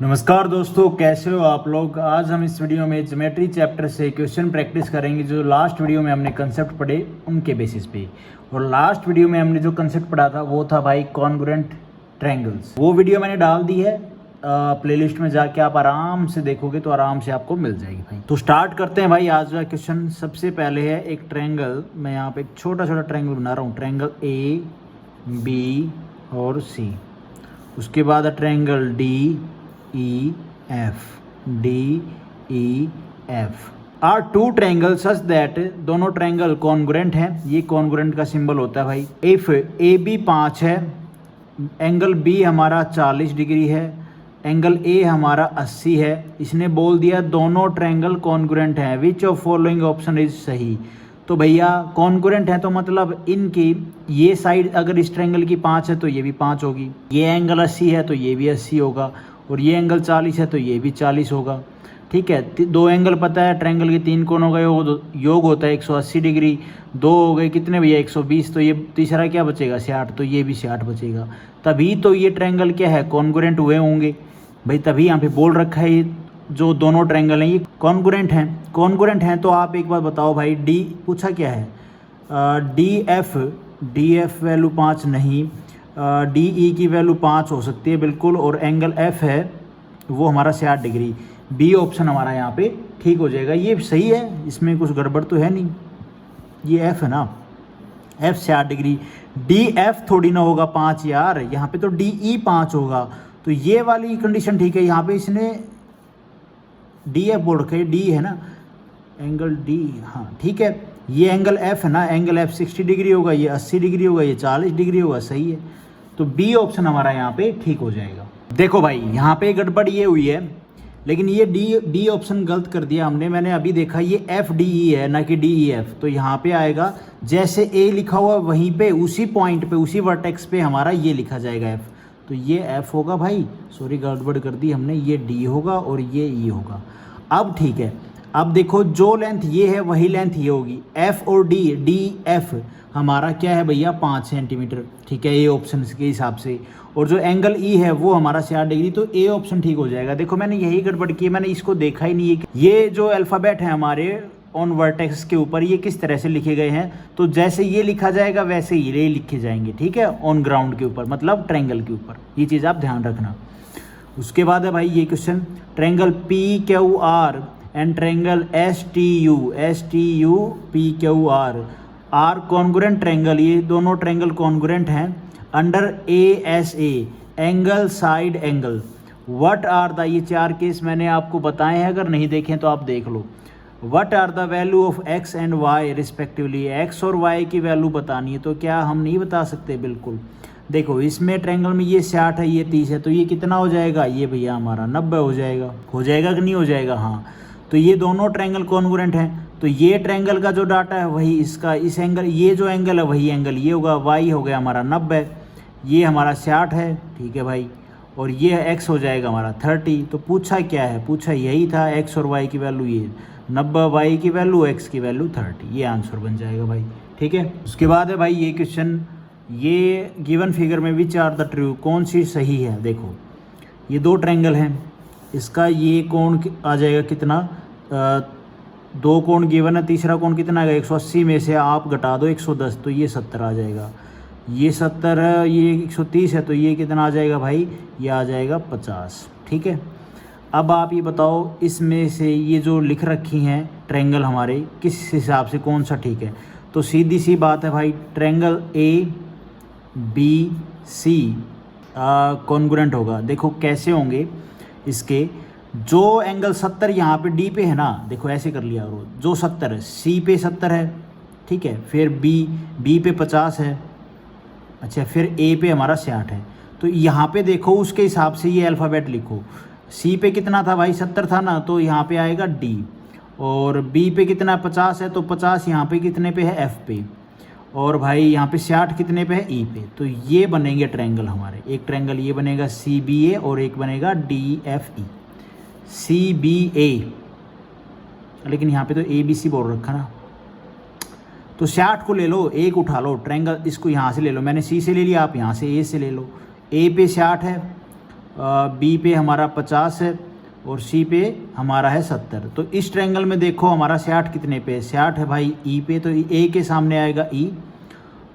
नमस्कार दोस्तों, कैसे हो आप लोग। आज हम इस वीडियो में ज्योमेट्री चैप्टर से क्वेश्चन प्रैक्टिस करेंगे जो लास्ट वीडियो में हमने कंसेप्ट पढ़े उनके बेसिस पे। और लास्ट वीडियो में हमने जो कंसेप्ट पढ़ा था वो था भाई कॉन्ग्रुएंट ट्रायंगल्स। वो वीडियो मैंने डाल दी है प्लेलिस्ट में, जाके आप आराम से देखोगे तो आराम से आपको मिल जाएगी भाई। तो स्टार्ट करते हैं भाई आज का क्वेश्चन। सबसे पहले है एक ट्रायंगल। मैं यहाँ पे एक छोटा छोटा ट्रायंगल बना रहा हूँ, ट्रायंगल ए बी और सी। उसके बाद है triangle D E F D E F are to triangle such that दोनों ट्रायंगल कॉन्ग्रुएंट हैं। ये कॉन्ग्रुएंट का सिंबल होता है भाई। इफ ए बी 5 है, एंगल बी हमारा 40 डिग्री है, एंगल ए हमारा 80 है। इसने बोल दिया दोनों ट्रायंगल कॉन्ग्रुएंट हैं। Which of following option is सही। तो भैया कॉन्ग्रुएंट है तो मतलब इनकी ये साइड अगर इस ट्रायंगल की 5 है तो ये भी 5 होगी, ये एंगल 80 है तो ये भी 80 होगा, और ये एंगल 40 है तो ये भी 40 होगा। ठीक है, दो एंगल पता है, ट्रायंगल के 3 कोनों का योग होता है 180 डिग्री। दो हो गए कितने भैया 120, तो ये तीसरा क्या बचेगा 60, तो ये भी 60 बचेगा। तभी तो ये ट्रायंगल क्या है कॉन्ग्रुएंट हुए होंगे भाई, तभी यहाँ पे बोल रखा है ये जो दोनों ट्रायंगल हैं ये कॉन्ग्रुएंट हैं। कॉन्ग्रुएंट हैं तो आप एक बात बताओ भाई, डी पूछा क्या है, डी एफ वैल्यू 5 नहीं, डी ई की वैल्यू 5 हो सकती है बिल्कुल, और एंगल एफ है वो हमारा 60 डिग्री। बी ऑप्शन हमारा यहाँ पे ठीक हो जाएगा। ये सही है, इसमें कुछ गड़बड़ तो है नहीं। ये एफ है ना, एफ 60 डिग्री। डी एफ थोड़ी ना होगा 5 यार, यहाँ पे तो डी ई 5 होगा। तो ये वाली कंडीशन ठीक है। यहाँ पे इसने डी एफ बोल रखा है, डी है ना एंगल डी, हाँ ठीक है। ये एंगल एफ है ना, एंगल एफ 60 डिग्री होगा, ये 80 डिग्री होगा, ये 40 डिग्री होगा, सही है। तो बी ऑप्शन हमारा यहाँ पे ठीक हो जाएगा। देखो भाई यहाँ पे गड़बड़ ये हुई है, लेकिन ये डी ऑप्शन गलत कर दिया हमने। मैंने अभी देखा ये एफ डी ई है ना कि डी ई एफ। तो यहाँ पे आएगा जैसे ए लिखा हुआ वहीं पे उसी पॉइंट पे उसी वर्टेक्स पे हमारा ये लिखा जाएगा एफ। तो ये एफ होगा भाई, सॉरी गड़बड़ कर दी हमने, ये डी होगा और ये ई होगा। अब ठीक है, अब देखो जो लेंथ ये है वही लेंथ ये होगी। एफ और डी एफ हमारा क्या है भैया 5 सेंटीमीटर, ठीक है, ए ऑप्शन के हिसाब से। और जो एंगल ई है वो हमारा 60 डिग्री, तो ए ऑप्शन ठीक हो जाएगा। देखो मैंने यही गड़बड़ की, मैंने इसको देखा ही नहीं है। ये जो अल्फ़ाबेट है हमारे ऑन वर्टेक्स के ऊपर ये किस तरह से लिखे गए हैं, तो जैसे ये लिखा जाएगा वैसे ये लिखे जाएंगे, ठीक है, ऑन ग्राउंड के ऊपर मतलब ट्रायंगल के ऊपर। ये चीज़ आप ध्यान रखना। उसके बाद है भाई ये क्वेश्चन, triangle P Q R and triangle S T U P Q R congruent triangle. ये दोनों ट्रायंगल कॉन्ग्रुएंट हैं under A S A angle side angle. What are the, ये 4 केस मैंने आपको बताए हैं, अगर नहीं देखें तो आप देख लो। What are the value of x and y respectively. X और वाई की वैल्यू बतानी है, तो क्या हम नहीं बता सकते, बिल्कुल। देखो इसमें ट्रायंगल में ये 60 है, ये 30 है, तो ये कितना हो जाएगा, ये भैया हमारा 90 हो जाएगा। हो जाएगा कि नहीं हो जाएगा, हाँ। तो ये दोनों ट्रायंगल कॉन्ग्रुएंट हैं, तो ये ट्रायंगल का जो डाटा है वही इसका, इस एंगल ये जो एंगल है वही एंगल ये होगा। वाई हो गया हमारा 90, ये हमारा 60 है, ठीक है भाई, और ये एक्स हो जाएगा हमारा 30। तो पूछा क्या है, पूछा यही था, एक्स और वाई की वैल्यू ये 90, वाई की वैल्यू, एक्स की वैल्यू 30, ये आंसर बन जाएगा भाई, ठीक है। उसके बाद है भाई ये क्वेश्चन, ये गिवन फिगर में विच आर द ट्रू, कौन सी सही है। देखो ये 2 ट्रायंगल हैं, इसका ये कोण आ जाएगा कितना, 2 कोण गिवन है, तीसरा कोण कितना आएगा 180 में से आप घटा दो 110, तो ये 70 आ जाएगा। ये 70 है, ये 130 है, तो ये कितना आ जाएगा भाई, ये आ जाएगा 50, ठीक है। अब आप ये बताओ इसमें से ये जो लिख रखी हैं ट्रायंगल हमारे किस हिसाब से कौन सा ठीक है। तो सीधी सी बात है भाई, triangle A B C congruent होगा। देखो कैसे होंगे इसके, जो एंगल 70 यहाँ पे डी पे है ना, देखो ऐसे कर लिया, और जो 70 है सी पे 70 है, ठीक है, फिर बी पे 50 है, अच्छा, फिर ए पे हमारा 60 है। तो यहाँ पे देखो उसके हिसाब से ये अल्फ़ाबेट लिखो। सी पे कितना था भाई 70 था ना, तो यहाँ पे आएगा डी, और बी पे कितना 50 है, तो 50 यहाँ पे कितने पे है एफ पे, और भाई यहाँ पे 60 कितने पे है ई पे। तो ये बनेंगे ट्रायंगल हमारे, एक ट्रायंगल ये बनेगा सी बी ए और एक बनेगा D F E, C B A, लेकिन यहाँ पे तो ए बी सी बोल रखा ना। तो 60 को ले लो, एक उठा लो ट्रायंगल, इसको यहाँ से ले लो, मैंने सी से ले लिया, आप यहाँ से ए से ले लो। ए पे 60 है बी पे हमारा 50 है और सी पे हमारा है 70। तो इस ट्रायंगल में देखो हमारा 60 कितने पे है, 60 है भाई ई पे, तो ए के सामने आएगा ई,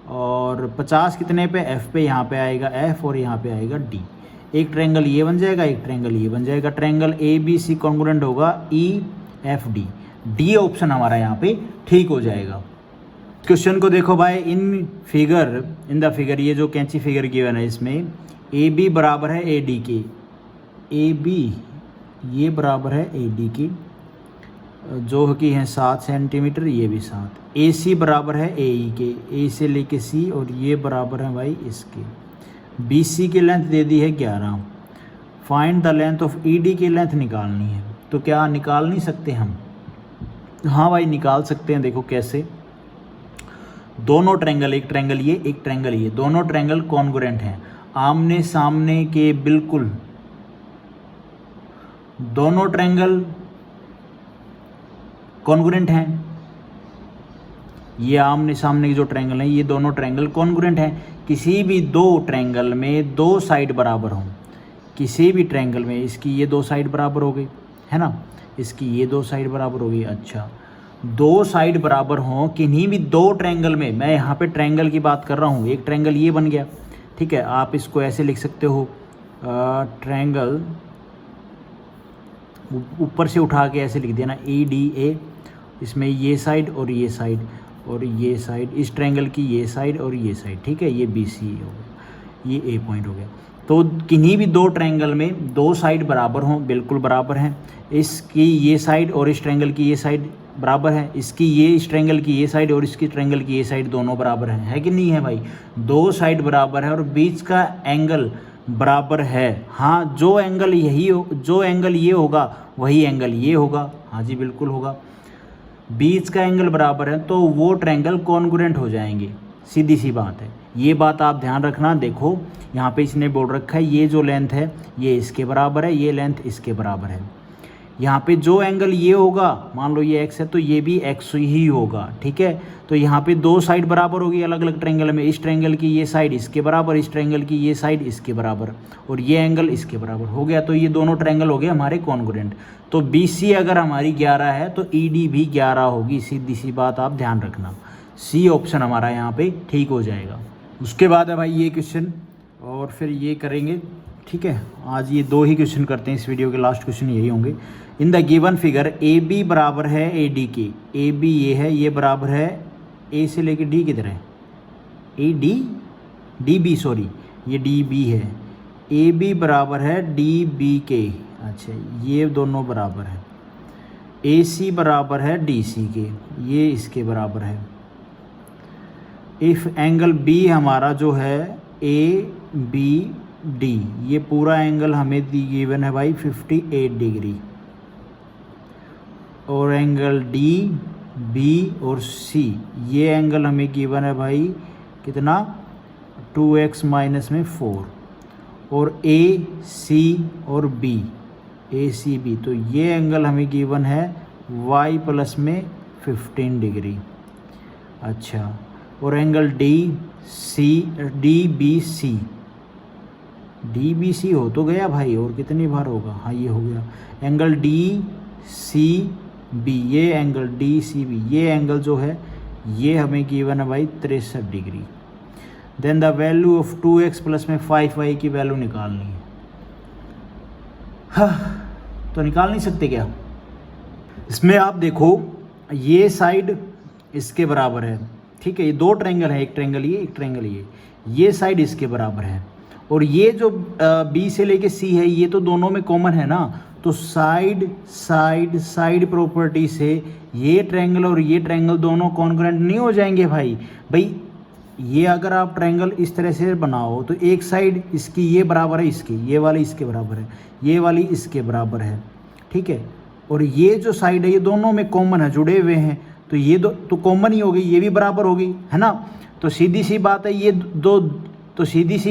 और 50 कितने पे, एफ पे, यहाँ पे आएगा एफ और यहाँ पे आएगा डी। एक ट्रायंगल ये बन जाएगा, एक ट्रायंगल ये बन जाएगा। Triangle A B C congruent होगा E F D. D option हमारा यहाँ पे ठीक हो जाएगा। क्वेश्चन को देखो भाई, इन द फिगर, ये जो कैंची फिगर गिवन है इसमें ए बी बराबर है ए डी के, ए बी ये बराबर है ए डी की, जो कि है 7 सेंटीमीटर, ये भी 7। ए सी बराबर है ए ई के, ए से लेके सी, और ये बराबर है भाई इसके। बी सी की लेंथ दे दी है 11। Find the length of E D की लेंथ निकालनी है। तो क्या निकाल नहीं सकते हम? हाँ भाई निकाल सकते हैं। देखो कैसे, दोनों ट्रायंगल, एक ट्रायंगल ये, एक ट्रायंगल ये, दोनों ट्रायंगल कॉन्ग्रुएंट हैं, आमने सामने के बिल्कुल। दोनों ट्रायंगल कॉन्ग्रुएंट हैं, ये आमने सामने के जो ट्रायंगल हैं ये दोनों ट्रायंगल कॉन्ग्रुएंट हैं। किसी भी दो ट्रायंगल में दो साइड बराबर हों, किसी भी ट्रायंगल में इसकी ये दो साइड बराबर हो गई है ना, इसकी ये दो साइड बराबर हो गई। अच्छा, दो साइड बराबर हों किन्हीं भी दो ट्रायंगल में, मैं यहाँ पे ट्रायंगल की बात कर रहा हूँ, एक ट्रायंगल ये बन गया, ठीक है। आप इसको ऐसे लिख सकते हो, ट्रायंगल ऊपर से उठा के ऐसे लिख देना ई डी ए, इसमें ये साइड और ये साइड और ये साइड, इस ट्रायंगल की ये साइड और ये साइड, ठीक है। ये बी सी हो गया, ये ए पॉइंट हो गया। तो किन्हीं भी दो ट्रायंगल में दो साइड बराबर हों, बिल्कुल बराबर हैं, इसकी ये साइड और इस ट्रायंगल की ये साइड बराबर है, इसकी ये इस ट्रायंगल की ये साइड और इसकी ट्रायंगल की ये साइड दोनों बराबर हैं, है कि नहीं है भाई? दो साइड बराबर है और बीच का एंगल बराबर है। हाँ, जो एंगल ये होगा वही एंगल ये होगा। हाँ जी बिल्कुल होगा। बीच का एंगल बराबर है तो वो ट्रायंगल कॉन्ग्रुएंट हो जाएंगे, सीधी सी बात है। ये बात आप ध्यान रखना। देखो यहाँ पे इसने बोल रखा है ये जो लेंथ है ये इसके बराबर है, ये लेंथ इसके बराबर है। यहाँ पे जो एंगल ये होगा, मान लो ये x है तो ये भी x ही होगा, ठीक है। तो यहाँ पे दो साइड बराबर होगी अलग अलग ट्रायंगल में, इस ट्रायंगल की ये साइड इसके बराबर, इस ट्रायंगल की ये साइड इसके बराबर, और ये एंगल इसके बराबर हो गया। तो ये दोनों ट्रायंगल हो गए हमारे कॉन्ग्रुएंट। तो BC अगर हमारी 11 है तो ED भी 11 होगी, सीधी सी बात आप ध्यान रखना। C ऑप्शन हमारा यहाँ पे ठीक हो जाएगा। उसके बाद है भाई ये क्वेश्चन, और फिर ये करेंगे, ठीक है। आज ये दो ही क्वेश्चन करते हैं, इस वीडियो के लास्ट क्वेश्चन यही होंगे। In the given figure AB बराबर है AD के, AB ये है, ये बराबर है A से लेके D किधर है, DB सॉरी, ये DB है। AB बराबर है DB के, अच्छा ये दोनों बराबर है। AC बराबर है DC के, ये इसके बराबर है। इफ़ एंगल B हमारा जो है ABD, ये पूरा एंगल हमें गिवन है भाई 58 डिग्री, और एंगल DB और C ये एंगल हमें गिवन है भाई कितना, 2x माइनस में 4, और AC और B, ACB, तो ये एंगल हमें गिवन है y प्लस में 15 डिग्री। अच्छा, और एंगल DBC हो तो गया भाई, और कितनी बार होगा, हाँ ये हो गया। एंगल DCB, ये एंगल DCB, ये एंगल जो है ये हमें गिवन है भाई 63 degree. Then the value of 2x plus में 5y की वैल्यू निकालनी है। हाँ, तो निकाल नहीं सकते क्या? इसमें आप देखो ये साइड इसके बराबर है, ठीक है। ये दो ट्रायंगल है, एक ट्रायंगल ये, एक ट्रायंगल ये साइड इसके बराबर है, और ये जो B से लेके C है ये तो दोनों में कॉमन है ना। तो साइड प्रॉपर्टी से ये ट्रायंगल और ये ट्रायंगल दोनों कॉन्ग्रुएंट नहीं हो जाएंगे भाई। ये अगर आप ट्रायंगल इस तरह से बनाओ तो एक साइड इसकी ये बराबर है इसकी, ये वाली इसके बराबर है, ये वाली इसके बराबर है, ठीक है। और ये जो साइड है ये दोनों में कॉमन है, जुड़े हुए हैं, तो ये दो तो कॉमन ही हो गई, ये भी बराबर होगी, है ना। तो सीधी सी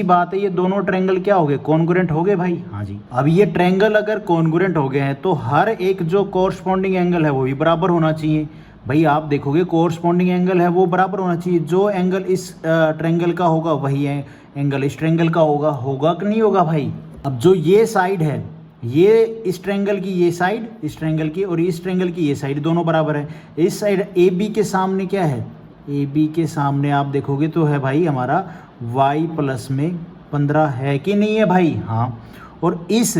बात है ये दोनों ट्रायंगल क्या हो गए, कॉन्ग्रुएंट हो गए भाई। हाँ जी। अब ये ट्रायंगल अगर कॉन्ग्रुएंट हो गए हैं तो हर एक जो कॉरस्पॉन्डिंग एंगल है वो भी बराबर होना चाहिए भाई। आप देखोगे कॉरस्पॉन्डिंग एंगल है वो बराबर होना चाहिए, जो एंगल इस ट्रायंगल का होगा वही एंगल इस ट्रायंगल का होगा कि नहीं होगा भाई? अब जो ये साइड है, ये इस ट्रायंगल की ये साइड, इस ट्रायंगल की, और इस ट्रायंगल की ये साइड, दोनों बराबर है। इस साइड ए बी के सामने क्या है, ए बी के सामने आप देखोगे तो है भाई हमारा y प्लस में 15 है कि नहीं है भाई, हाँ। और इस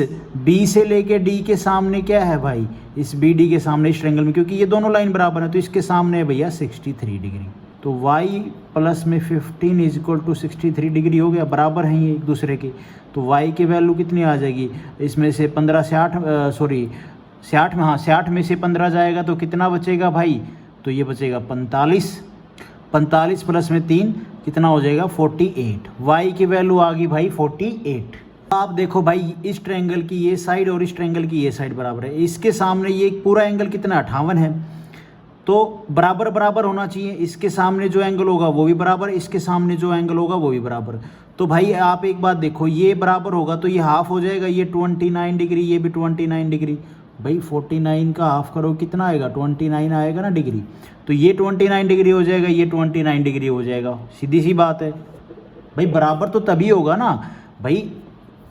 B से लेके D के सामने क्या है भाई, इस बी डी के सामने इस ट्रायंगल में, क्योंकि ये दोनों लाइन बराबर है तो इसके सामने है भैया 63 डिग्री। तो y प्लस में 15 इज इक्वल टू 63 डिग्री हो गया, बराबर हैं ये एक दूसरे के। तो y की वैल्यू कितनी आ जाएगी, इसमें से 15 से 8 सॉरी 60 में, हाँ 60 में से 15 जाएगा तो कितना बचेगा भाई, तो ये बचेगा 45, 45 प्लस में 3 कितना हो जाएगा 48। y की वैल्यू आ गई भाई 48। आप देखो भाई इस ट्रायंगल की ये साइड और इस ट्रायंगल की ये साइड बराबर है, इसके सामने ये पूरा एंगल कितना 58 है, तो बराबर बराबर होना चाहिए। इसके सामने जो एंगल होगा वो भी बराबर, इसके सामने जो एंगल होगा वो भी बराबर। तो भाई आप एक बात देखो, ये बराबर होगा तो ये हाफ हो जाएगा, ये 29 डिग्री, ये भी 29 डिग्री। भाई 49 का हाफ करो कितना आएगा, 29 आएगा ना डिग्री। तो ये 29 डिग्री हो जाएगा, ये 29 डिग्री हो जाएगा, सीधी सी बात है। भाई बराबर तो तभी होगा ना भाई,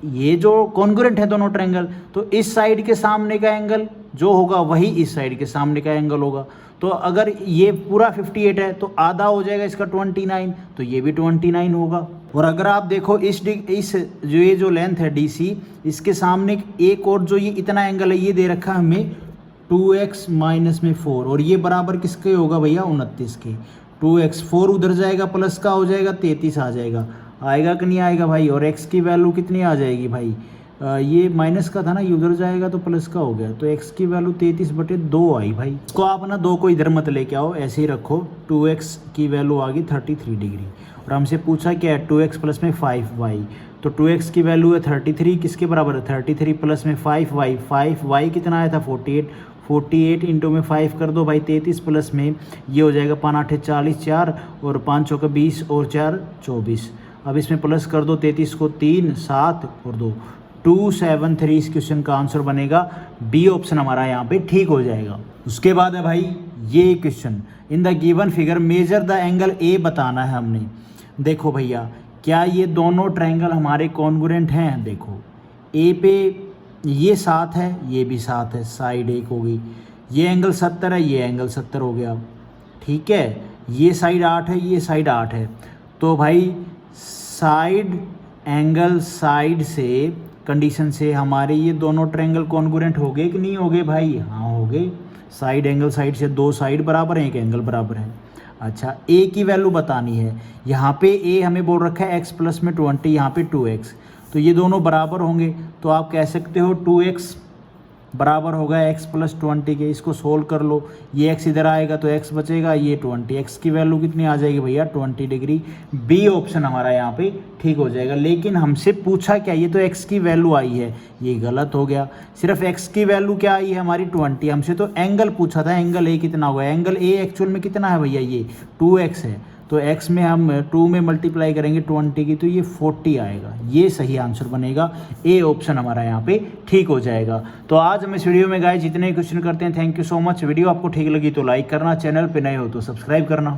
ये जो कॉन्ग्रुएंट है दोनों ट्रायंगल, तो इस साइड के सामने का एंगल जो होगा वही इस साइड के सामने का एंगल होगा। तो अगर ये पूरा 58 है तो आधा हो जाएगा इसका 29, तो ये भी 29 होगा। और अगर आप देखो इस जो ये जो लेंथ है DC, इसके सामने एक और जो ये इतना एंगल है ये दे रखा है हमें 2x माइनस में 4, और ये बराबर किसके होगा भैया 29 के। 2x 4 उधर जाएगा प्लस का हो जाएगा 33 आ जाएगा, आएगा कि नहीं आएगा भाई। और x की वैल्यू कितनी आ जाएगी भाई, ये माइनस का था ना, ये उधर जाएगा तो प्लस का हो गया, तो x की वैल्यू 33/2 आई भाई। इसको आप ना 2 को इधर मत लेके आओ, ऐसे ही रखो। 2x की वैल्यू आ गई 33 डिग्री, और हमसे पूछा क्या है 2x प्लस में 5y, तो 2x की वैल्यू है 33, किसके बराबर है 33 प्लस में 5y, 5y कितना आया था 48, 48 इंटू में 5 कर दो भाई 33 प्लस में ये हो जाएगा 5 8 40, 4 और 5 चौके 20 और 4 24। अब इसमें प्लस कर दो 33 को 3 7 और 2 273। इस क्वेश्चन का आंसर बनेगा बी ऑप्शन हमारा यहाँ पे ठीक हो जाएगा। उसके बाद है भाई ये question, in the given figure measure the angle A बताना है हमने। देखो भैया क्या ये दोनों ट्रायंगल हमारे कॉन्ग्रुएंट हैं, देखो ए पे ये 7 है, ये भी 7 है, साइड एक हो गई, ये एंगल 70 है, ये एंगल 70 हो गया, ठीक है। ये साइड 8 है, ये साइड 8 है, तो भाई साइड एंगल साइड से कंडीशन से हमारे ये दोनों ट्रायंगल कॉन्ग्रुएंट हो गए कि नहीं हो गए भाई, हाँ हो गए। साइड एंगल साइड से 2 साइड बराबर हैं, एक एंगल बराबर है। अच्छा ए की वैल्यू बतानी है, यहाँ पे ए हमें बोल रखा है x प्लस में 20, यहाँ पे 2x, तो ये दोनों बराबर होंगे, तो आप कह सकते हो 2x बराबर होगा x प्लस 20 के। इसको सोल्व कर लो, ये x इधर आएगा तो x बचेगा, ये 20, x की वैल्यू कितनी आ जाएगी भैया 20 डिग्री। बी ऑप्शन हमारा यहाँ पे ठीक हो जाएगा। लेकिन हमसे पूछा क्या, ये तो x की वैल्यू आई है, ये गलत हो गया। सिर्फ x की वैल्यू क्या आई है हमारी 20, हमसे तो एंगल पूछा था, एंगल ए कितना होगा। एंगल ए एक्चुअल में कितना है भैया, ये 2x है, तो x में हम 2 में मल्टीप्लाई करेंगे 20 की, तो ये 40 आएगा। ये सही आंसर बनेगा, ए ऑप्शन हमारा यहाँ पे ठीक हो जाएगा। तो आज हम इस वीडियो में गाइस जितने क्वेश्चन करते हैं, thank you so much. Video आपको ठीक लगी तो लाइक करना, चैनल पे नए हो तो सब्सक्राइब करना।